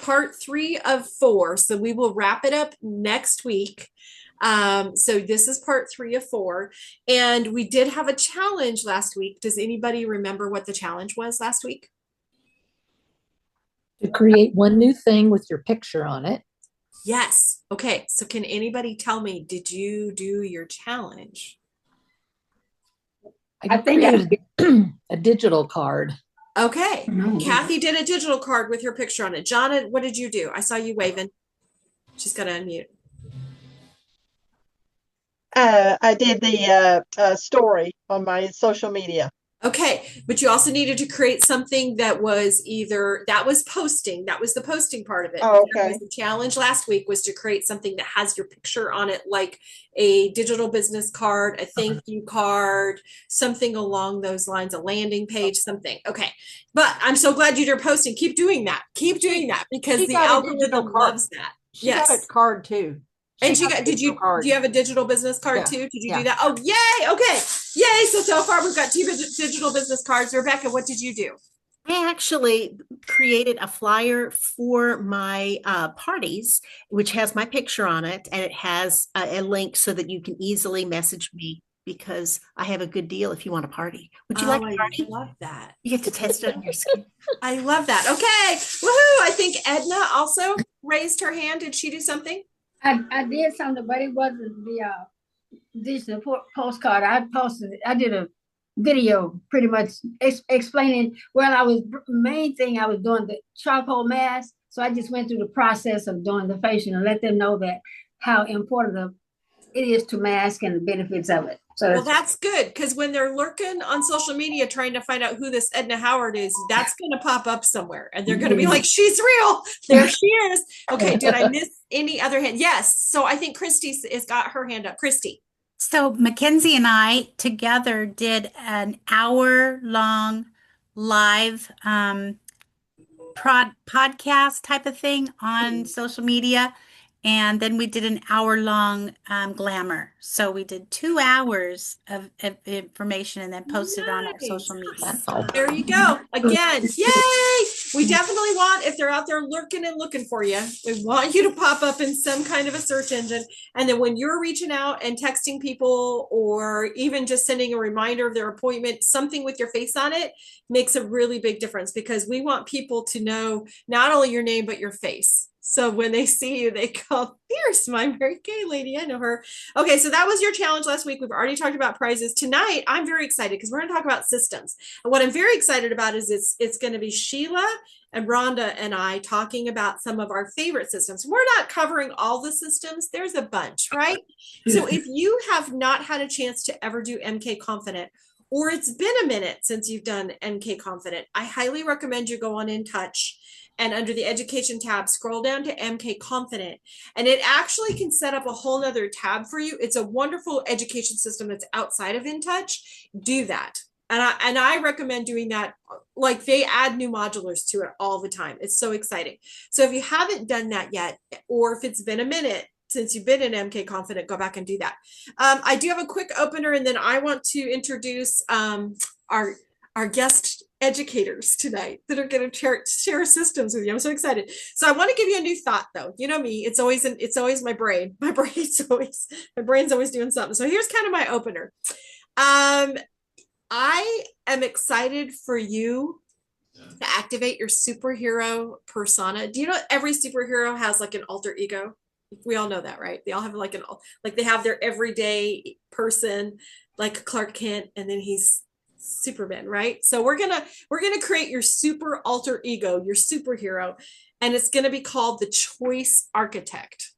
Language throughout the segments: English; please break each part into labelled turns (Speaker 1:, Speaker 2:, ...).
Speaker 1: part 3 of 4. So we will wrap it up next week. So this is part 3 of 4. And we did have a challenge last week. Does anybody remember what the challenge was last week?
Speaker 2: To create one new thing with your picture on it.
Speaker 1: Yes. Okay. So can anybody tell me, did you do your challenge?
Speaker 2: I think created a digital card.
Speaker 1: Okay. Kathy did a digital card with your picture on it. Jonna, what did you do? I saw you waving. She's got to unmute.
Speaker 3: I did the story on my social media.
Speaker 1: Okay, but you also needed to create something that was that was posting. That was the posting part of it.
Speaker 3: Oh, okay.
Speaker 1: The challenge last week was to create something that has your picture on it, like a digital business card, a thank you card, something along those lines, a landing page, something. Okay, but I'm so glad you're posting. Keep doing that. Keep doing that because the algorithm loves that.
Speaker 4: She got a card too.
Speaker 1: And do you have a digital business card too? Did you do that? Oh, yay. Okay. Yay. So far we've got 2 digital business cards. Rebecca, what did you do?
Speaker 5: I actually created a flyer for my parties, which has my picture on it, and it has a link so that you can easily message me because I have a good deal if you want a party. Would you like a party?
Speaker 1: I love that.
Speaker 5: You get to test it on your skin.
Speaker 1: I love that. Okay. Woohoo. I think Edna also raised her hand. Did she do something?
Speaker 6: I did something, but it wasn't the digital postcard. I did a video pretty much explaining, main thing I was doing the charcoal mask. So I just went through the process of doing the facial and let them know that how important it is to mask and the benefits of it. So
Speaker 1: well, that's good because when they're lurking on social media trying to find out who this Edna Howard is, that's going to pop up somewhere and they're going to be like, she's real. There she is. Okay. Did I miss any other hand? Yes. So I think Christy has got her hand up. Christy.
Speaker 7: So Mackenzie and I together did an hour-long live podcast type of thing on social media. And then we did an hour-long glamour. So we did 2 hours of information and then posted on our social media.
Speaker 1: There you go. Again, yay! We definitely want, if they're out there lurking and looking for you, we want you to pop up in some kind of a search engine. And then when you're reaching out and texting people or even just sending a reminder of their appointment, something with your face on it makes a really big difference because we want people to know not only your name, but your face. So when they see you, they go, there's my Mary Kay lady. I know her. Okay, so that was your challenge last week. We've already talked about prizes. Tonight, I'm very excited because we're going to talk about systems. And what I'm very excited about is it's going to be Sheila and Rhonda and I talking about some of our favorite systems. We're not covering all the systems. There's a bunch, right? So if you have not had a chance to ever do MK Confident, or it's been a minute since you've done MK Confident, I highly recommend you go on In Touch. And under the education tab, scroll down to MK Confident. And it actually can set up a whole nother tab for you. It's a wonderful education system that's outside of In Touch. Do that. And I recommend doing that. Like they add new modulars to it all the time. It's so exciting. So if you haven't done that yet, or if it's been a minute since you've been in MK Confident, go back and do that. I do have a quick opener, and then I want to introduce our guest educators tonight that are going to share systems with you. I'm so excited. So I want to give you a new thought though. You know me, it's always my brain. My brain's always doing something. So here's kind of my opener. I am excited for you to activate your superhero persona. Do you know every superhero has like an alter ego? We all know that, right? They all have like they have their everyday person, like Clark Kent, and then he's Superman, right? So we're gonna create your super alter ego, your superhero, and it's gonna be called the Choice Architect.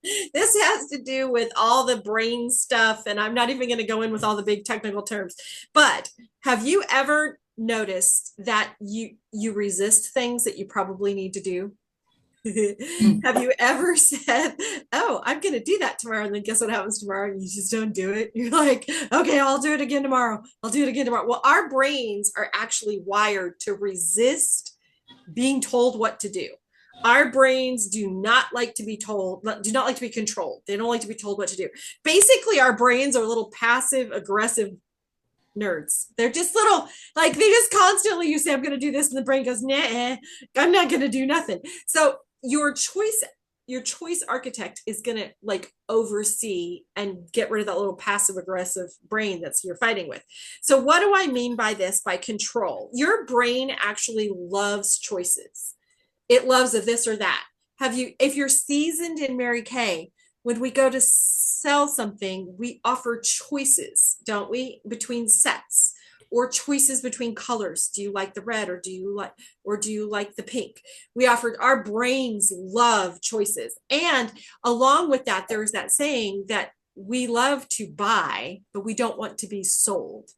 Speaker 1: This has to do with all the brain stuff, and I'm not even going to go in with all the big technical terms. But have you ever noticed that you resist things that you probably need to do? Have you ever said, oh, I'm going to do that tomorrow, and then guess what happens tomorrow? You just don't do it. You're like, okay, I'll do it again tomorrow. I'll do it again tomorrow. Well, our brains are actually wired to resist being told what to do. Our brains do not like to be told, do not like to be controlled. They don't like to be told what to do. Basically, our brains are little passive aggressive nerds. They're just little, like they just constantly, you say, I'm going to do this. And the brain goes, nah, I'm not going to do nothing. So your choice architect is going to like oversee and get rid of that little passive aggressive brain that's you're fighting with. So what do I mean by this? By control. Your brain actually loves choices. It loves a this or that. If you're seasoned in Mary Kay, when we go to sell something, we offer choices, don't we, between sets, or choices between colors. Do you like the red, or do you like the pink? We offered, our brains love choices. And along with that, there's that saying that we love to buy, but we don't want to be sold.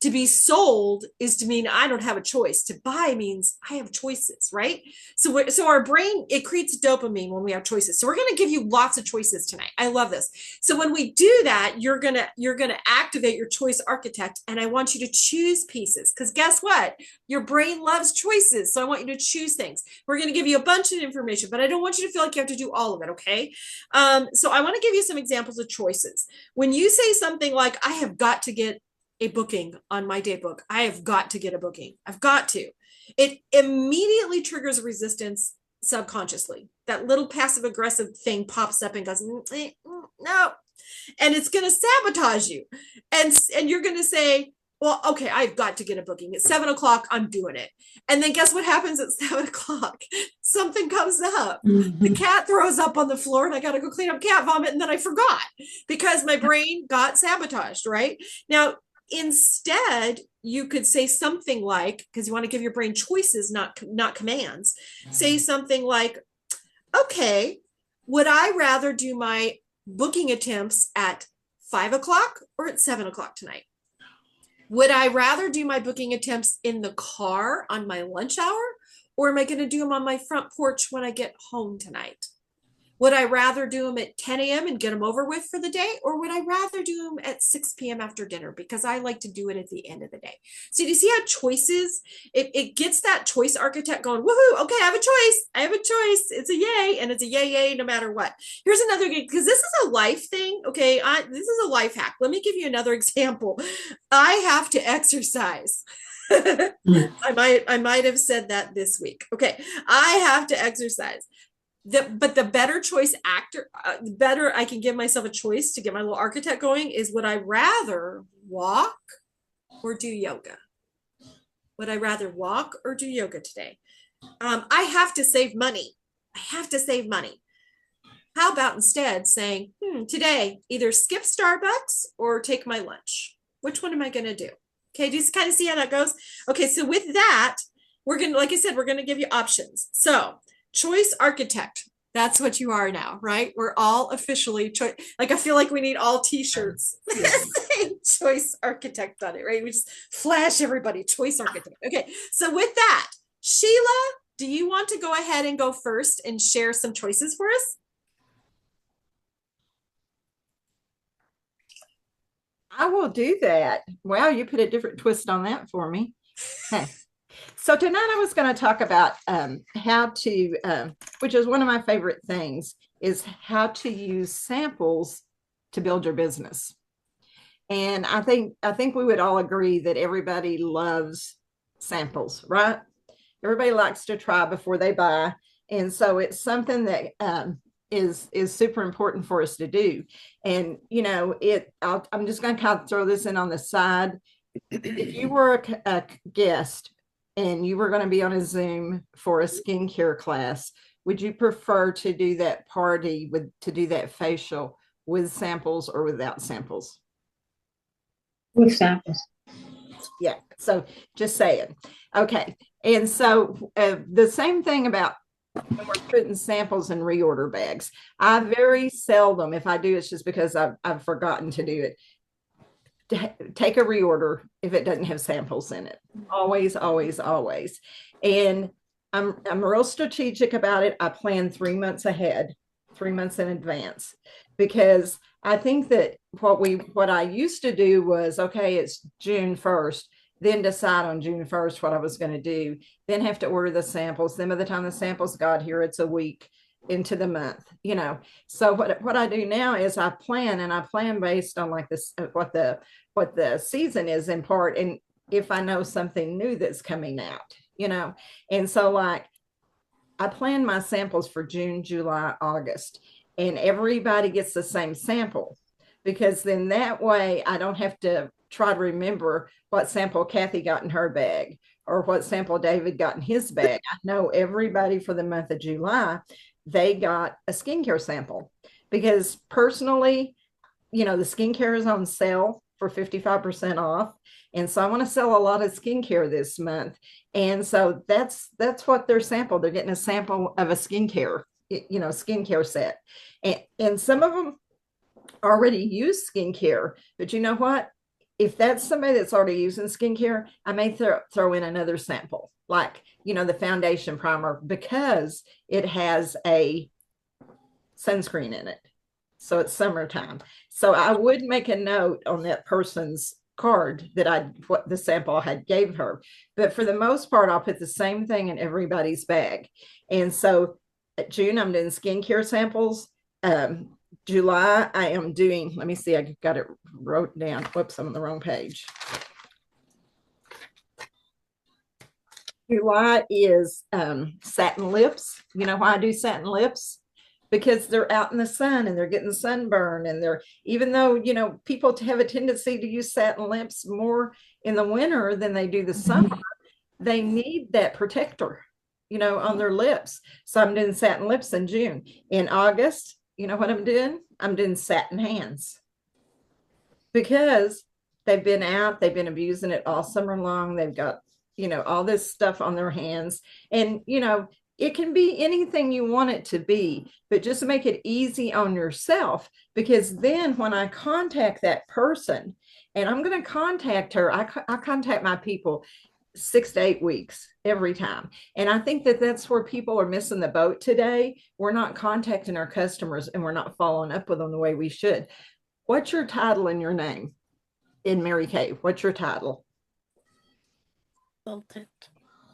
Speaker 1: To be sold is to mean I don't have a choice. To buy means I have choices, right? So our brain, it creates dopamine when we have choices. So we're going to give you lots of choices tonight. I love this. So when we do that, you're going to activate your choice architect, and I want you to choose pieces, because guess what? Your brain loves choices. So I want you to choose things. We're going to give you a bunch of information, but I don't want you to feel like you have to do all of it, okay? So I want to give you some examples of choices. When you say something like, I have got to get a booking on my day book. I have got to get a booking. I've got to. It immediately triggers a resistance subconsciously. That little passive aggressive thing pops up and goes, no. And it's going to sabotage you. And you're going to say, well, okay, I've got to get a booking. At 7 o'clock, I'm doing it. And then guess what happens at 7 o'clock? Something comes up. The cat throws up on the floor, and I got to go clean up cat vomit. And then I forgot because my brain got sabotaged, right? Now, instead, you could say something like, because you want to give your brain choices, not commands, say something like, okay, would I rather do my booking attempts at 5 o'clock or at 7 o'clock tonight? Would I rather do my booking attempts in the car on my lunch hour, or am I going to do them on my front porch when I get home tonight? Would I rather do them at 10 a.m. and get them over with for the day? Or would I rather do them at 6 p.m. after dinner? Because I like to do it at the end of the day. So do you see how choices, it gets that choice architect going, woohoo, okay, I have a choice. I have a choice. It's a yay. And it's a yay no matter what. Here's another, because this is a life thing. Okay, this is a life hack. Let me give you another example. I have to exercise. I might have said that this week. Okay, I have to exercise. But the better choice the better I can give myself a choice to get my little architect going is, would I rather walk or do yoga? Would I rather walk or do yoga today? I have to save money. I have to save money. How about instead saying, today, either skip Starbucks or take my lunch? Which one am I going to do? Okay, do you kind of see how that goes? Okay, so with that, we're going to, like I said, we're going to give you options. So choice architect, that's what you are now, right? We're all officially like, I feel like we need all t-shirts choice architect on it, right? We just flash everybody choice architect. Okay, so with that, Sheila, do you want to go ahead and go first and share some choices for us?
Speaker 4: I will do that. Wow, you put a different twist on that for me. Hey. So tonight I was going to talk about how to, which is one of my favorite things, is how to use samples to build your business. And I think we would all agree that everybody loves samples, right? Everybody likes to try before they buy. And so it's something that is super important for us to do. And, you know, I'm just going to kind of throw this in on the side. If you were a guest and you were going to be on a Zoom for a skincare class, would you prefer to do that to do that facial with samples or without samples?
Speaker 6: With samples.
Speaker 4: Yeah. So just saying. Okay. And so the same thing about when we're putting samples in reorder bags. I very seldom, if I do, it's just because I've forgotten to do it. Take a reorder if it doesn't have samples in it. Always, always, always. And I'm real strategic about it. I plan 3 months ahead, 3 months in advance, because I think that what I used to do was, okay, it's June 1st, then decide on June 1st what I was going to do, then have to order the samples. Then by the time the samples got here, it's a week. into the month, you know. So what I do now is I plan based on like this what the season is in part, and if I know something new that's coming out, you know. And so like I plan my samples for June, July, August, and everybody gets the same sample, because then that way I don't have to try to remember what sample Kathy got in her bag or what sample David got in his bag. I know everybody for the month of July, they got a skincare sample, because personally, you know, the skincare is on sale for 55% off. And so I want to sell a lot of skincare this month. And so that's what their sample. They're getting a sample of a skincare, you know, skincare set. And some of them already use skincare, but you know what? If that's somebody that's already using skincare, I may throw in another sample, like, you know, the foundation primer, because it has a sunscreen in it. So it's summertime. So I would make a note on that person's card that what the sample I had gave her. But for the most part, I'll put the same thing in everybody's bag. And so at June, I'm doing skincare samples. July, I am doing, let me see, I got it wrote down. Whoops, I'm on the wrong page. July is satin lips. You know why I do satin lips? Because they're out in the sun and they're getting sunburn, and they're, even though, you know, people have a tendency to use satin lips more in the winter than they do the summer, they need that protector, you know, on their lips. So I'm doing satin lips in June. In August, you know what I'm doing? I'm doing satin hands, because they've been out, they've been abusing it all summer long. They've got, you know, all this stuff on their hands. And, you know, it can be anything you want it to be, but just make it easy on yourself, because then when I contact that person, and I'm going to contact her, I contact my people 6 to 8 weeks every time. And I think that that's where people are missing the boat today. We're not contacting our customers, and we're not following up with them the way we should. What's your title and your name in Mary Kay? What's your title?
Speaker 5: Professional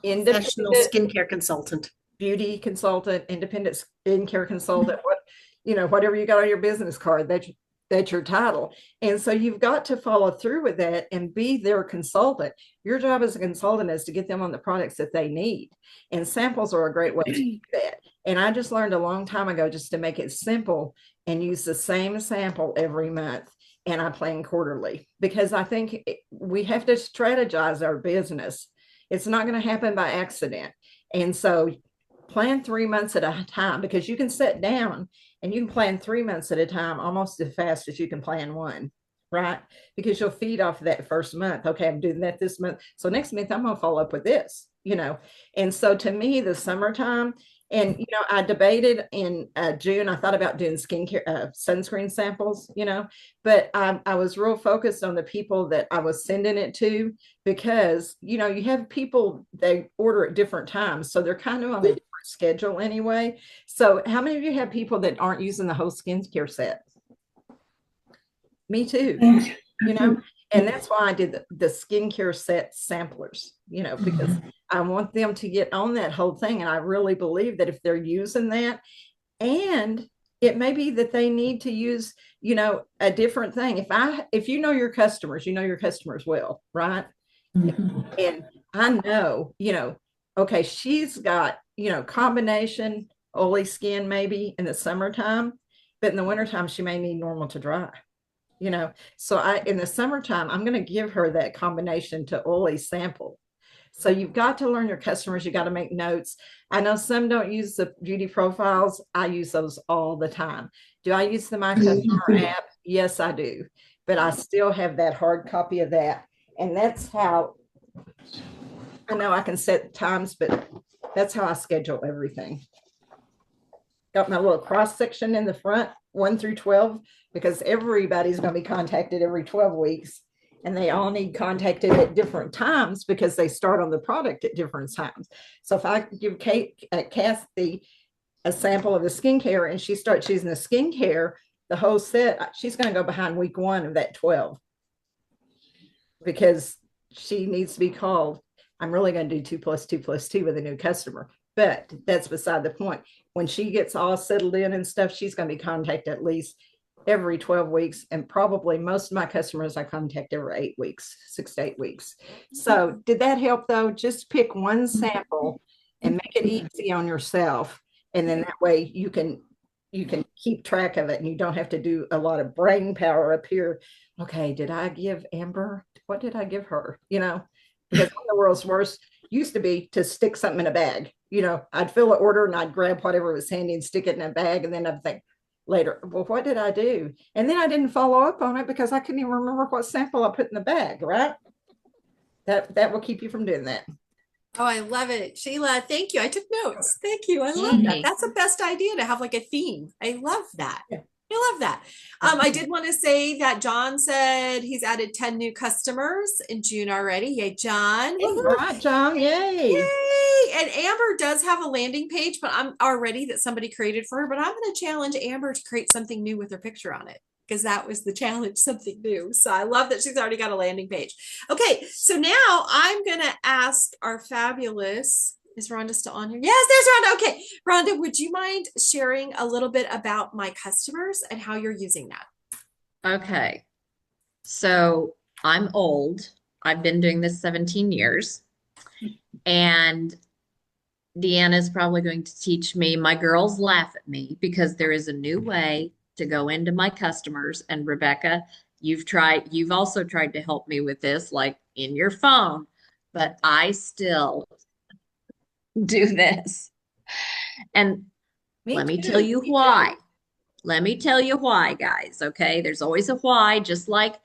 Speaker 5: skincare consultant,
Speaker 4: beauty consultant, independent skincare consultant, what, you know, whatever you got on your business card, that's your title. And so you've got to follow through with that and be their consultant. Your job as a consultant is to get them on the products that they need. And samples are a great way to do that. And I just learned a long time ago just to make it simple and use the same sample every month. And I plan quarterly, because I think we have to strategize our business. It's not going to happen by accident. And so plan 3 months at a time, because you can sit down and you can plan 3 months at a time almost as fast as you can plan one, right? Because you'll feed off of that first month. Okay, I'm doing that this month, so next month I'm going to follow up with this, you know. And so to me, the summertime, and, you know, I debated in June, I thought about doing skincare, sunscreen samples, you know, but I was real focused on the people that I was sending it to, because, you know, you have people, they order at different times. So they're kind of on a different schedule anyway. So how many of you have people that aren't using the whole skincare set? Me too, you know. And that's why I did the skincare set samplers, you know, because I want them to get on that whole thing. And I really believe that if they're using that, and it may be that they need to use, you know, a different thing. If you know your customers, you know your customers well, right? And I know, you know, okay, she's got, you know, combination oily skin maybe in the summertime, but in the wintertime, she may need normal to dry. You know, so in the summertime, I'm going to give her that combination to oily sample. So you've got to learn your customers. You got to make notes. I know some don't use the beauty profiles. I use those all the time. Do I use the My Customer app? Yes, I do. But I still have that hard copy of that. And that's how, I know I can set times, but that's how I schedule everything. Got my little cross section in the front, 1 through 12, because everybody's going to be contacted every 12 weeks, and they all need contacted at different times because they start on the product at different times. So if I give Kathy a sample of the skincare and she starts using the skincare, the whole set, she's going to go behind week 1 of that 12, because she needs to be called. I'm really going to do 2 + 2 + 2 with a new customer. But that's beside the point. When she gets all settled in and stuff, she's going to be contacted at least every 12 weeks. And probably most of my customers I contact every 8 weeks, 6 to 8 weeks. So did that help though? Just pick one sample and make it easy on yourself. And then that way you can keep track of it and you don't have to do a lot of brain power up here. Okay, did I give Amber? What did I give her? You know, because one of the world's worst used to be to stick something in a bag. You know, I'd fill an order and I'd grab whatever was handy and stick it in a bag. And then I'd think later, well, what did I do? And then I didn't follow up on it because I couldn't even remember what sample I put in the bag, right? That will keep you from doing that.
Speaker 1: Oh, I love it. Sheila, thank you. I took notes. Thank you. I love that.
Speaker 7: Yay.
Speaker 1: That's the best idea to have like a theme. I love that.
Speaker 4: Yeah.
Speaker 1: I love that. I did want to say that John said he's added 10 new customers in June already. Yay, John.
Speaker 4: All right, John. Yay.
Speaker 1: Yay. And Amber does have a landing page, but I'm already that somebody created for her, but I'm going to challenge Amber to create something new with her picture on it, because that was the challenge, something new. So I love that she's already got a landing page. Okay, so now I'm going to ask our fabulous, is Rhonda still on here? Yes, there's Rhonda. Okay, Rhonda, would you mind sharing a little bit about my customers and how you're using that?
Speaker 8: Okay. So I'm old. I've been doing this 17 years. And Deanna's probably going to teach me. My girls laugh at me because there is a new way to go into my customers. And Rebecca, you've also tried to help me with this, like in your phone, but I still do this. And let me tell you why. Let me tell you why, guys. Okay. There's always a why, just like,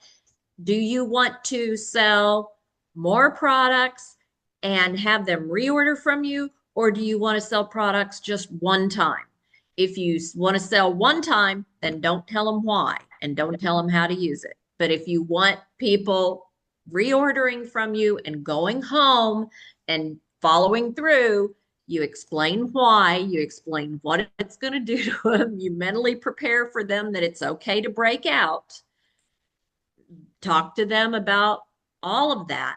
Speaker 8: do you want to sell more products and have them reorder from you? Or do you want to sell products just one time? If you want to sell one time, then don't tell them why and don't tell them how to use it. But if you want people reordering from you and going home and following through, you explain why, you explain what it's going to do to them. You mentally prepare for them that it's okay to break out. Talk to them about all of that.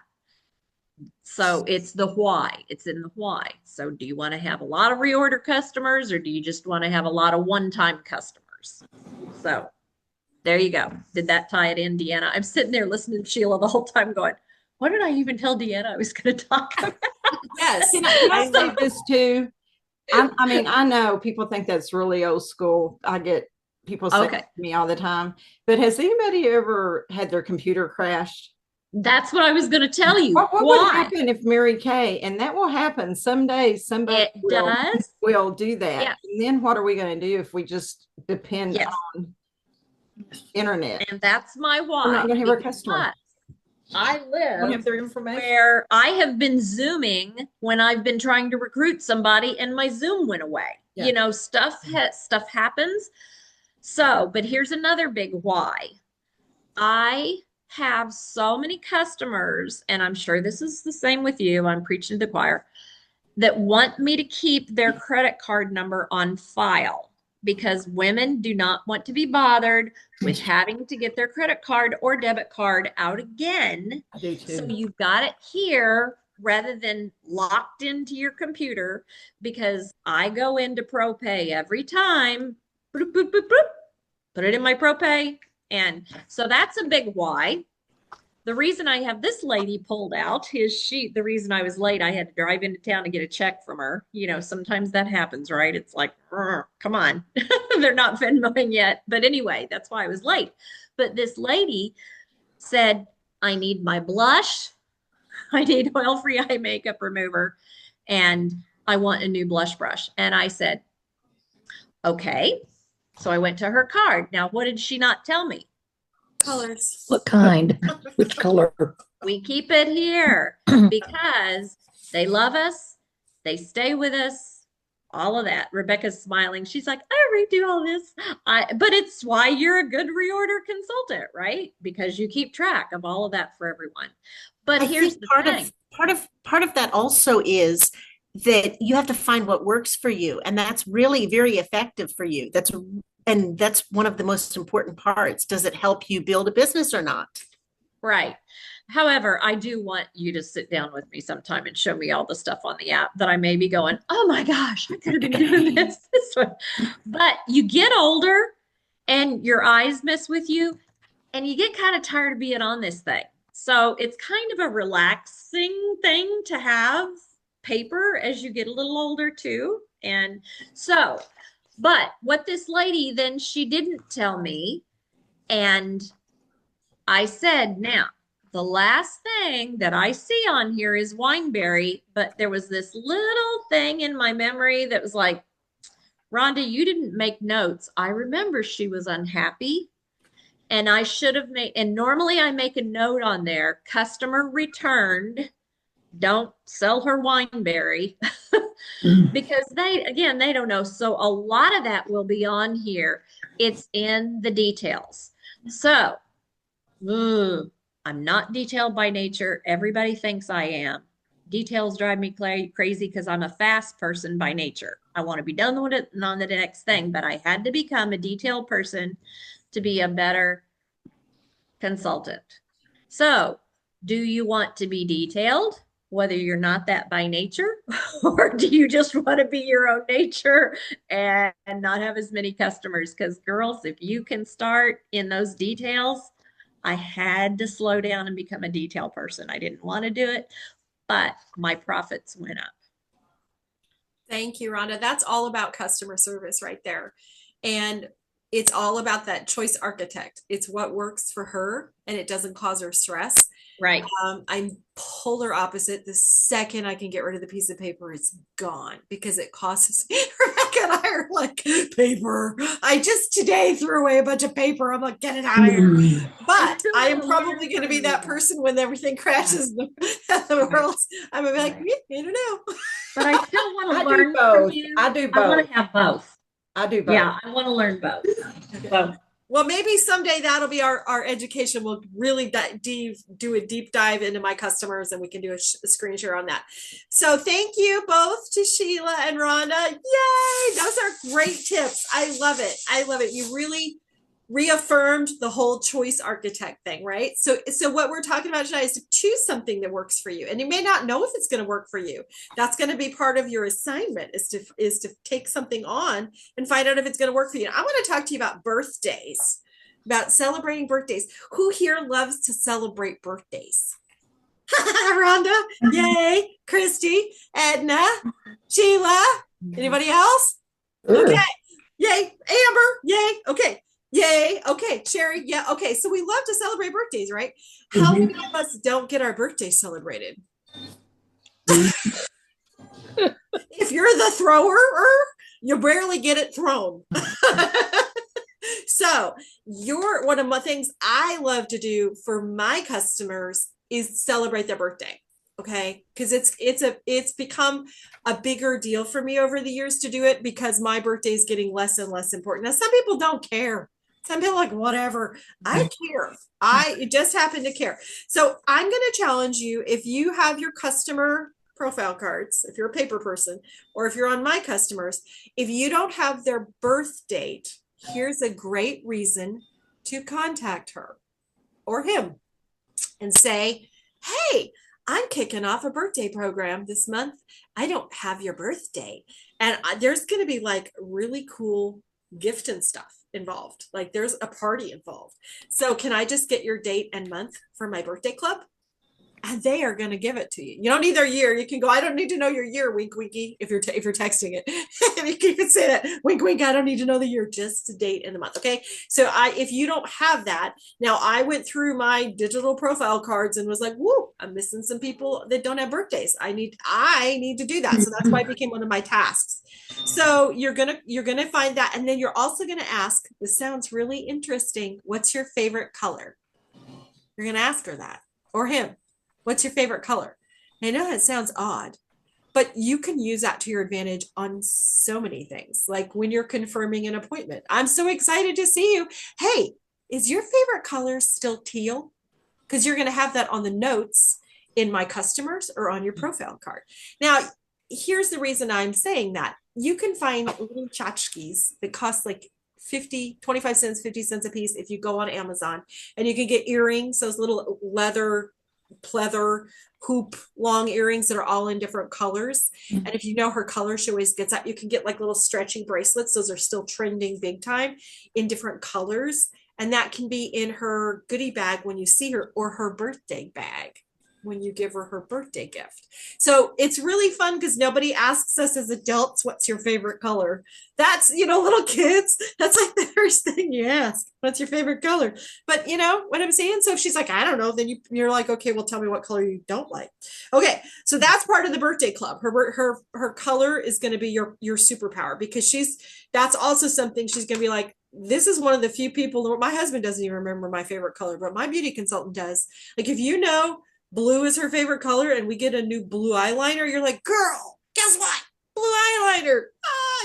Speaker 8: So it's the why. It's in the why. So do you want to have a lot of reorder customers, or do you just want to have a lot of one-time customers? So there you go. Did that tie it in, Deanna? I'm sitting there listening to Sheila the whole time going, what did I even tell Deanna I was going to talk about?
Speaker 1: Yes.
Speaker 4: Can I say this too? I mean, I know people think that's really old school. I get people say
Speaker 8: Okay.
Speaker 4: to me all the time, but has anybody ever had their computer crashed?
Speaker 8: That's what I was going to tell you.
Speaker 4: What would
Speaker 8: Why?
Speaker 4: happen if Mary Kay, and that will happen someday, somebody
Speaker 8: It does.
Speaker 4: will do that.
Speaker 8: Yeah.
Speaker 4: And then what are we going to do if we just depend
Speaker 8: Yes.
Speaker 4: on internet?
Speaker 8: And that's my why.
Speaker 4: We're not going to have our customer.
Speaker 8: Because I
Speaker 4: We don't
Speaker 8: live
Speaker 4: have their information.
Speaker 8: where I have been Zooming when I've been trying to recruit somebody and my Zoom went away.
Speaker 4: Yeah.
Speaker 8: You know, stuff happens. So, but here's another big why. I have so many customers, and I'm sure this is the same with you, I'm preaching to the choir, that want me to keep their credit card number on file, because women do not want to be bothered with having to get their credit card or debit card out again.
Speaker 4: I do too.
Speaker 8: So you've got it here rather than locked into your computer, because I go into ProPay every time, boop, boop, boop, boop, put it in my ProPay. And so that's a big why. The reason I have this lady pulled out is the reason I was late, I had to drive into town to get a check from her. You know, sometimes that happens, right? It's like, come on, they're not Venmoing yet. But anyway, that's why I was late. But this lady said, I need my blush. I need oil-free eye makeup remover. And I want a new blush brush. And I said, okay. So I went to her card. Now, what did she not tell me?
Speaker 1: Colors.
Speaker 2: What kind? Which color?
Speaker 8: We keep it here because they love us. They stay with us. All of that. Rebecca's smiling. She's like, I redo all this. But it's why you're a good reorder consultant, right? Because you keep track of all of that for everyone. But
Speaker 5: I
Speaker 8: here's
Speaker 5: think
Speaker 8: the thing.
Speaker 5: part of that also is that you have to find what works for you, and that's really very effective for you. That's one of the most important parts. Does it help you build a business or not?
Speaker 8: Right. However, I do want you to sit down with me sometime and show me all the stuff on the app that I may be going, oh my gosh, I could have been doing this one. But you get older and your eyes mess with you and you get kind of tired of being on this thing. So it's kind of a relaxing thing to have paper as you get a little older too. And so, but what this lady then she didn't tell me, and I said, now, the last thing that I see on here is wineberry, but there was this little thing in my memory that was like, Rhonda, you didn't make notes. I remember she was unhappy and I should have made, and normally I make a note on there, customer returned, don't sell her wineberry because again, they don't know. So a lot of that will be on here. It's in the details. So I'm not detailed by nature. Everybody thinks I am. Details drive me crazy because I'm a fast person by nature. I want to be done with it and on the next thing, but I had to become a detailed person to be a better consultant. So, do you want to be detailed, whether you're not that by nature, or do you just want to be your own nature and not have as many customers? Because girls, if you can start in those details, I had to slow down and become a detail person. I didn't want to do it, but my profits went up.
Speaker 1: Thank you, Rhonda. That's all about customer service right there. And it's all about that choice architect. It's what works for her and it doesn't cause her stress.
Speaker 8: Right.
Speaker 1: I'm polar opposite. The second I can get rid of the piece of paper, it's gone because it costs. Rebecca and I are like, paper. I just today threw away a bunch of paper. I'm like, get it out of here. But I am probably going to be that person when everything crashes the world. I'm going to be like, I don't know.
Speaker 8: But I still want to learn
Speaker 4: both.
Speaker 8: from you.
Speaker 4: I do both.
Speaker 8: I want to have both.
Speaker 4: I do both.
Speaker 8: Yeah, I want to learn both. Both.
Speaker 1: Well, maybe someday that'll be our education. We'll really do a deep dive into my customers and we can do a screen share on that. So thank you both to Sheila and Rhonda. Yay! Those are great tips. I love it. I love it. You really reaffirmed the whole choice architect thing, right? So what we're talking about tonight is to choose something that works for you. And you may not know if it's going to work for you. That's going to be part of your assignment is to take something on and find out if it's going to work for you. I want to talk to you about birthdays, about celebrating birthdays. Who here loves to celebrate birthdays? Rhonda, yay. Christy, Edna, Sheila, anybody else? Okay, yay. Amber, yay. Okay. Yay. Okay. Sherry. Yeah. Okay. So we love to celebrate birthdays, right? How many of us don't get our birthday celebrated? If you're the thrower, you rarely get it thrown. So one of the things I love to do for my customers is celebrate their birthday. Okay. Because it's become a bigger deal for me over the years to do it because my birthday is getting less and less important. Now, some people don't care. Some people are like, whatever. I care. I just happen to care. So I'm going to challenge you. If you have your customer profile cards, if you're a paper person, or if you're on my customers, if you don't have their birth date, here's a great reason to contact her or him and say, hey, I'm kicking off a birthday program this month. I don't have your birthday. And there's going to be like really cool gift and stuff involved. Like there's a party involved. So can I just get your date and month for my birthday club? And they are going to give it to you. You don't need their year. You can go, I don't need to know your year, wink, winky, if you're texting it. And you can say that, wink, wink, I don't need to know the year, just the date and the month. Okay. So if you don't have that, now I went through my digital profile cards and was like, whoo, I'm missing some people that don't have birthdays. I need to do that. So that's why it became one of my tasks. So you're going to find that. And then you're also going to ask, this sounds really interesting. What's your favorite color? You're going to ask her that or him. What's your favorite color? I know it sounds odd, but you can use that to your advantage on so many things. Like when you're confirming an appointment. I'm so excited to see you. Hey, is your favorite color still teal? Because you're going to have that on the notes in my customers or on your profile card. Now, here's the reason I'm saying that. You can find little tchotchkes that cost like 25 cents, 50 cents a piece if you go on Amazon. And you can get earrings, those little leather pleather hoop long earrings that are all in different colors. And if you know her color, she always gets that. You can get like little stretchy bracelets. Those are still trending big time in different colors. And that can be in her goodie bag when you see her, or her birthday bag when you give her birthday gift. So it's really fun because nobody asks us as adults, what's your favorite color? That's, little kids, that's like the first thing you ask. What's your favorite color? But you know what I'm saying? So if she's like, I don't know, then you're like, okay, well, tell me what color you don't like. Okay. So that's part of the birthday club. Her color is going to be your superpower, because that's also something she's going to be like, this is one of the few people, my husband doesn't even remember my favorite color, but my beauty consultant does. Like, if blue is her favorite color and we get a new blue eyeliner, you're like, girl, guess what? Blue eyeliner.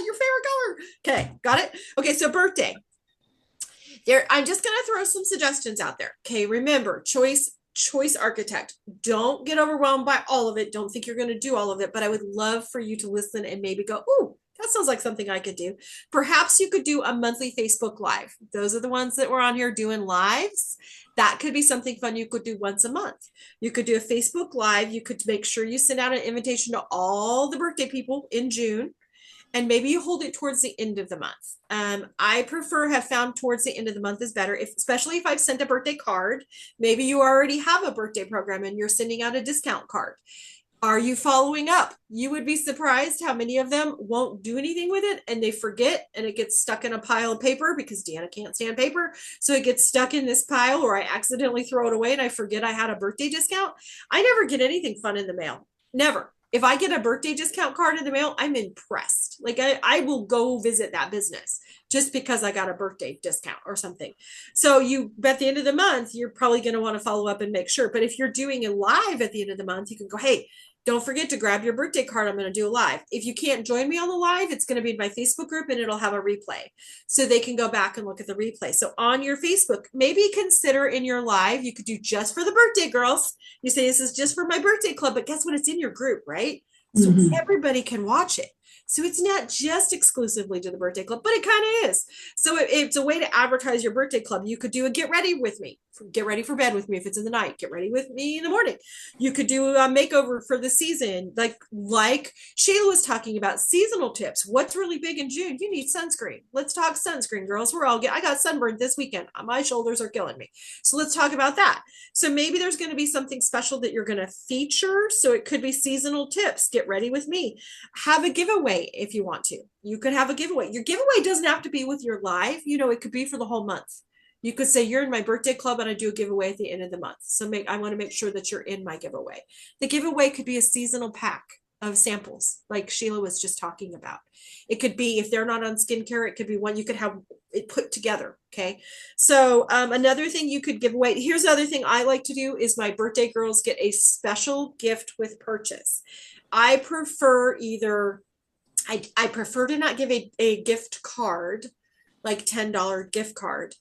Speaker 1: Your favorite color. Okay, got it? Okay, so birthday. I'm just going to throw some suggestions out there. Okay, remember, choice architect. Don't get overwhelmed by all of it. Don't think you're going to do all of it, but I would love for you to listen and maybe go, ooh, that sounds like something I could do. Perhaps you could do a monthly Facebook Live. Those are the ones that were on here doing lives. That could be something fun you could do once a month. You could do a Facebook Live. You could make sure you send out an invitation to all the birthday people in June, and maybe you hold it towards the end of the month. I have found towards the end of the month is better, especially if I've sent a birthday card. Maybe you already have a birthday program and you're sending out a discount card. Are you following up? You would be surprised how many of them won't do anything with it, and they forget, and it gets stuck in a pile of paper because Deanna can't stand paper. So it gets stuck in this pile, or I accidentally throw it away and I forget I had a birthday discount. I never get anything fun in the mail. Never. If I get a birthday discount card in the mail, I'm impressed. Like, I will go visit that business just because I got a birthday discount or something. So at the end of the month, you're probably going to want to follow up and make sure. But if you're doing a live at the end of the month, you can go, hey, don't forget to grab your birthday card. I'm going to do a live. If you can't join me on the live, it's going to be in my Facebook group and it'll have a replay. So they can go back and look at the replay. So on your Facebook, maybe consider in your live, you could do just for the birthday girls. You say, this is just for my birthday club, but guess what? It's in your group, right? So everybody can watch it. So it's not just exclusively to the birthday club, but it kind of is. So it's a way to advertise your birthday club. You could do a get ready with me, get ready for bed with me if it's in the night, get ready with me in the morning. You could do a makeover for the season, like Shayla was talking about seasonal tips. What's really big in June? You need sunscreen. Let's talk sunscreen, girls. I got sunburned this weekend. My shoulders are killing me. So let's talk about that. So maybe there's going to be something special that you're going to feature. So it could be seasonal tips. Get ready with me. Have a giveaway if you want to. You could have a giveaway. Your giveaway doesn't have to be with your live. It could be for the whole month. You could say, you're in my birthday club and I do a giveaway at the end of the month. So I want to make sure that you're in my giveaway. The giveaway could be a seasonal pack of samples, like Sheila was just talking about. It could be, if they're not on skincare, it could be one you could have it put together. Okay. So another thing you could give away. Here's the other thing I like to do is my birthday girls get a special gift with purchase. I prefer to not give a gift card, like $10 gift card,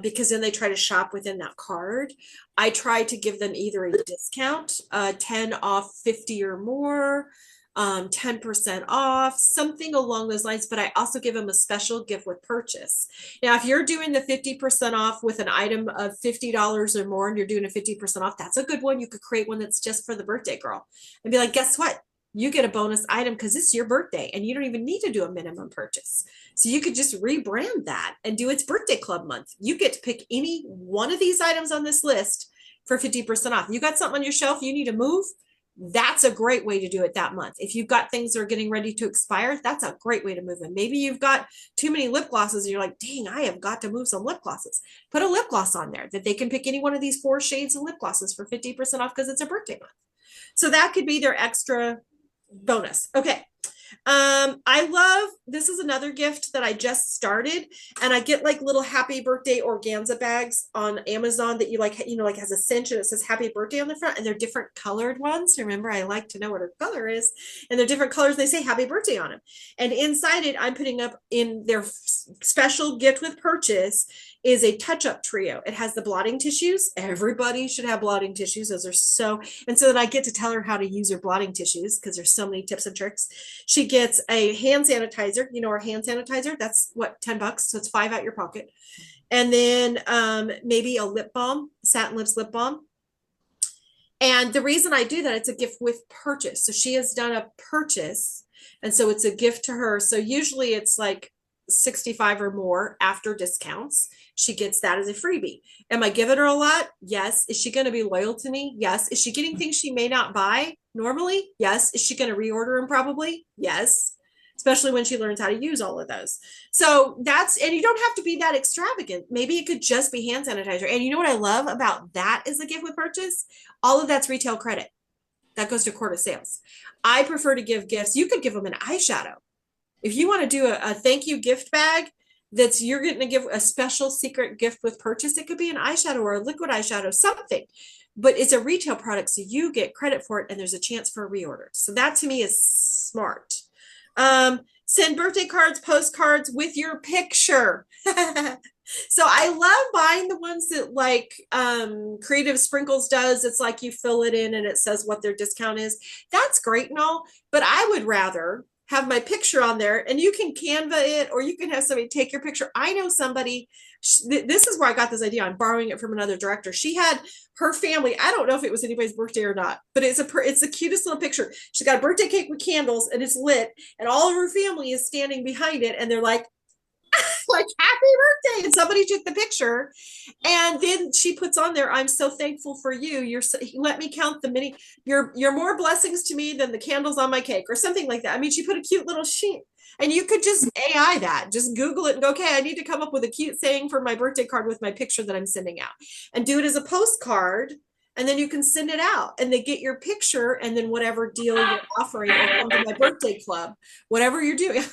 Speaker 1: because then they try to shop within that card. I try to give them either a discount, 10 off 50 or more, 10% off, something along those lines. But I also give them a special gift with purchase. Now, if you're doing the 50% off with an item of $50 or more and you're doing a 50% off, that's a good one. You could create one that's just for the birthday girl and be like, guess what? You get a bonus item because it's your birthday and you don't even need to do a minimum purchase. So you could just rebrand that and do its birthday club month. You get to pick any one of these items on this list for 50% off. You got something on your shelf you need to move, that's a great way to do it that month. If you've got things that are getting ready to expire, that's a great way to move them. Maybe you've got too many lip glosses and you're like, dang, I have got to move some lip glosses. Put a lip gloss on there that they can pick any one of these 4 shades of lip glosses for 50% off because it's a birthday month. So that could be their extra bonus. Okay. This is another gift that I just started, and I get like little happy birthday organza bags on Amazon that like has a cinch and it says happy birthday on the front, and they're different colored ones. Remember, I like to know what her color is, and they're different colors. They say happy birthday on them. And inside it, I'm putting up in their special gift with purchase is a touch-up trio. It has the blotting tissues. Everybody should have blotting tissues. Those are and so then I get to tell her how to use her blotting tissues because there's so many tips and tricks. She gets a hand sanitizer, our hand sanitizer, that's what, $10. So it's 5 out your pocket. And then maybe a lip balm, Satin Lips lip balm. And the reason I do that, it's a gift with purchase. So she has done a purchase. And so it's a gift to her. So usually it's like 65 or more after discounts. She gets that as a freebie. Am I giving her a lot? Yes. Is she going to be loyal to me? Yes. Is she getting things she may not buy normally? Yes. Is she going to reorder them? Probably. Yes. Especially when she learns how to use all of those. So and you don't have to be that extravagant. Maybe it could just be hand sanitizer. And you know what I love about that is the gift with purchase? All of that's retail credit. That goes to quarter sales. I prefer to give gifts. You could give them an eyeshadow. If you want to do a thank you gift bag, you're going to give a special secret gift with purchase. It could be an eyeshadow or a liquid eyeshadow, something. But it's a retail product, so you get credit for it, and there's a chance for a reorder. So that to me is smart. Send birthday cards, postcards with your picture. So I love buying the ones that like Creative Sprinkles does. It's like you fill it in and it says what their discount is. That's great and all, but I would rather have my picture on there, and you can Canva it, or you can have somebody take your picture. I know somebody, this is where I got this idea. I'm borrowing it from another director. She had her family. I don't know if it was anybody's birthday or not, but it's the cutest little picture. She's got a birthday cake with candles and it's lit, and all of her family is standing behind it. And they're like happy birthday. And somebody took the picture, and then she puts on there, I'm so thankful for you. Let me count the many, you're more blessings to me than the candles on my cake, or something like that. I mean, she put a cute little sheet, and you could just AI that, just Google it and go, okay, I need to come up with a cute saying for my birthday card with my picture that I'm sending out, and do it as a postcard. And then you can send it out, and they get your picture, and then whatever deal you're offering will come to my birthday club, whatever you're doing.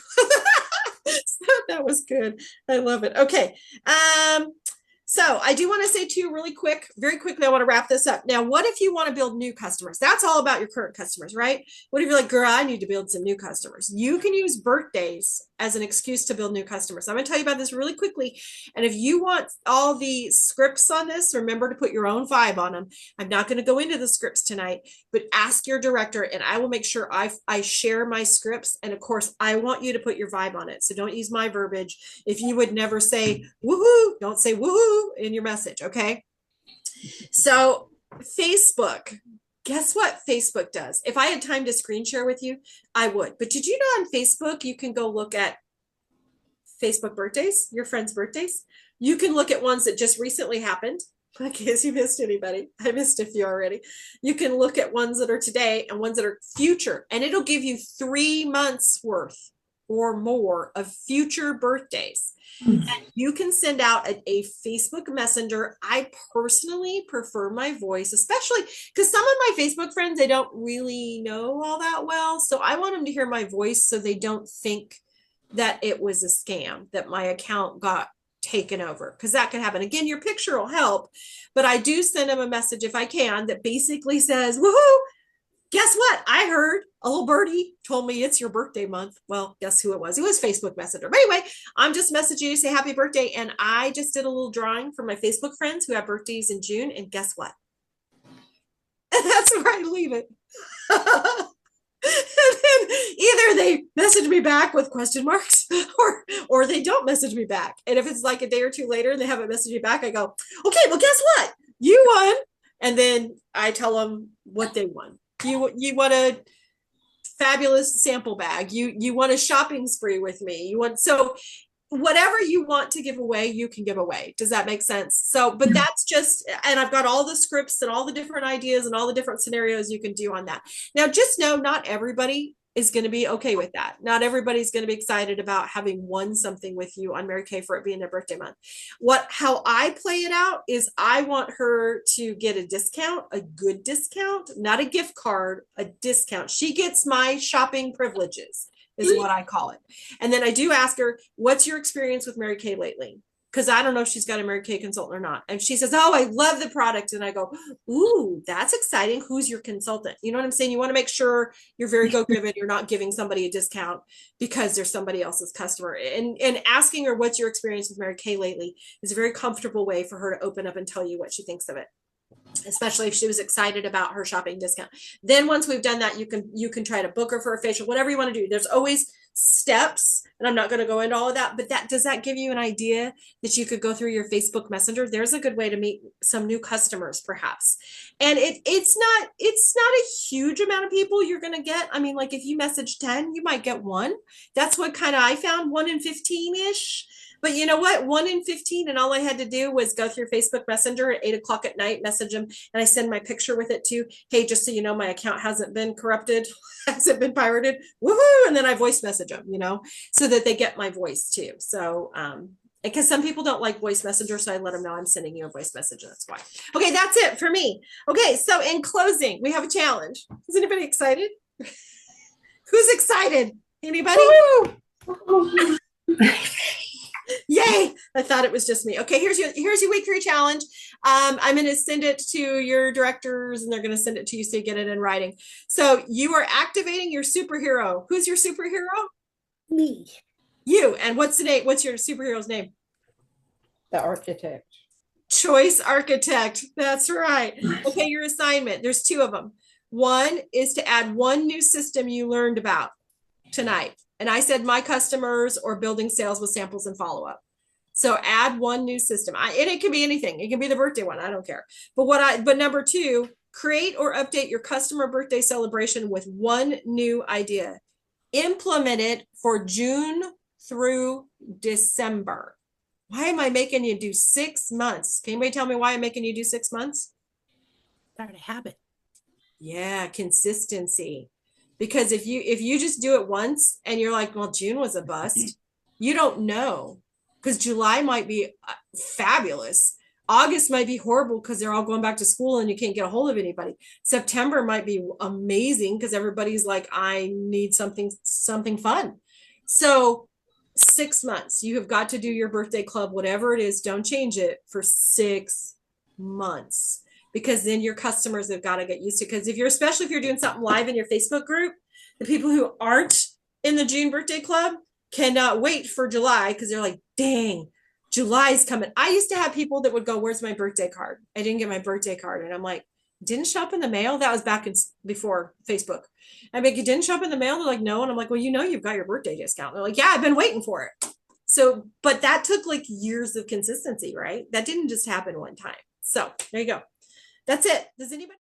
Speaker 1: That was good. I love it. Okay. So I do want to say too, very quickly, I want to wrap this up. Now, what if you want to build new customers? That's all about your current customers, right? What if you're like, girl, I need to build some new customers? You can use birthdays as an excuse to build new customers. I'm going to tell you about this really quickly. And if you want all the scripts on this, remember to put your own vibe on them. I'm not going to go into the scripts tonight, but ask your director, and I will make sure I share my scripts. And of course, I want you to put your vibe on it. So don't use my verbiage. If you would never say woohoo, don't say woohoo in your message. Okay. So Facebook, guess what Facebook does? If I had time to screen share with you, I would. But did you know on Facebook, you can go look at Facebook birthdays, your friends' birthdays. You can look at ones that just recently happened. In case you missed anybody, I missed a few already. You can look at ones that are today and ones that are future, and it'll give you 3 months worth or more of future birthdays. And you can send out a Facebook Messenger. I personally prefer my voice, especially because some of my Facebook friends, they don't really know all that well. So I want them to hear my voice so they don't think that it was a scam, that my account got taken over, because that could happen. Again, your picture will help, but I do send them a message if I can that basically says, woohoo, guess what? I heard a little birdie told me it's your birthday month. Well, guess who it was? It was Facebook Messenger. But anyway, I'm just messaging you to say happy birthday. And I just did a little drawing for my Facebook friends who have birthdays in June. And guess what? And that's where I leave it. And then either they message me back with question marks, or they don't message me back. And if it's like a day or two later and they haven't messaged me back, I go, okay, well, guess what? You won. And then I tell them what they won. You want a fabulous sample bag. You want a shopping spree with me. So whatever you want to give away, you can give away. Does that make sense? So, but that's just, and I've got all the scripts and all the different ideas and all the different scenarios you can do on that. Now, just know not everybody is going to be okay with that. Not everybody's going to be excited about having won something with you on Mary Kay for it being their birthday month. How I play it out is I want her to get a discount, a good discount, not a gift card, a discount. She gets my shopping privileges is what I call it. And then I do ask her, what's your experience with Mary Kay lately? because I don't know if she's got a Mary Kay consultant or not. And she says, oh, I love the product. And I go, ooh, that's exciting. Who's your consultant? You know what I'm saying? You want to make sure you're very go-given. You're not giving somebody a discount because they're somebody else's customer. And asking her, what's your experience with Mary Kay lately, is a very comfortable way for her to open up and tell you what she thinks of it, especially if she was excited about her shopping discount. Then once we've done that, you can try to book her for a facial, whatever you want to do. There's always steps, and I'm not going to go into all of that, but does that give you an idea that you could go through your Facebook Messenger? There's a good way to meet some new customers, perhaps. And it's not a huge amount of people you're going to get. I mean, like if you message 10, you might get one. That's what kind of I found, 1 in 15-ish. But you know what? 1 in 15, and all I had to do was go through Facebook Messenger at 8 o'clock at night, message them, and I send my picture with it too. Hey, just so you know, my account hasn't been corrupted, hasn't been pirated. Woohoo! And then I voice message them, so that they get my voice too. So, because some people don't like voice messenger, so I let them know I'm sending you a voice message. That's why. Okay, that's it for me. Okay, so in closing, we have a challenge. Is anybody excited? Who's excited? Anybody? Yay! I thought it was just me. Okay, here's your week 3 challenge. I'm going to send it to your directors, and they're going to send it to you so you get it in writing. So you are activating your superhero. Who's your superhero?
Speaker 5: Me.
Speaker 1: You. And what's the name? What's your superhero's name?
Speaker 4: The architect.
Speaker 1: Choice architect. That's right. Okay, your assignment. There's 2 of them. One is to add 1 new system you learned about tonight. And I said my customers or building sales with samples and follow-up. So add 1 new system. And it can be anything. It can be the birthday one. I don't care. But number 2, create or update your customer birthday celebration with 1 new idea. Implement it for June through December. Why am I making you do 6 months? Can anybody tell me why I'm making you do 6 months?
Speaker 7: Start a habit.
Speaker 1: Yeah, consistency. Because if you just do it once and you're like, well, June was a bust, you don't know, because July might be fabulous. August might be horrible because they're all going back to school and you can't get a hold of anybody. September might be amazing because everybody's like, I need something fun. So 6 months, you have got to do your birthday club, whatever it is, don't change it for 6 months. Because then your customers have got to get used to it. Because especially if you're doing something live in your Facebook group, the people who aren't in the June birthday club cannot wait for July because they're like, dang, July's coming. I used to have people that would go, where's my birthday card? I didn't get my birthday card. And I'm like, didn't show up in the mail? That was back before Facebook. I'm like, you didn't show up in the mail? They're like, no. And I'm like, well, you've got your birthday discount. They're like, yeah, I've been waiting for it. So, but that took like years of consistency, right? That didn't just happen one time. So there you go. That's it. Does anybody?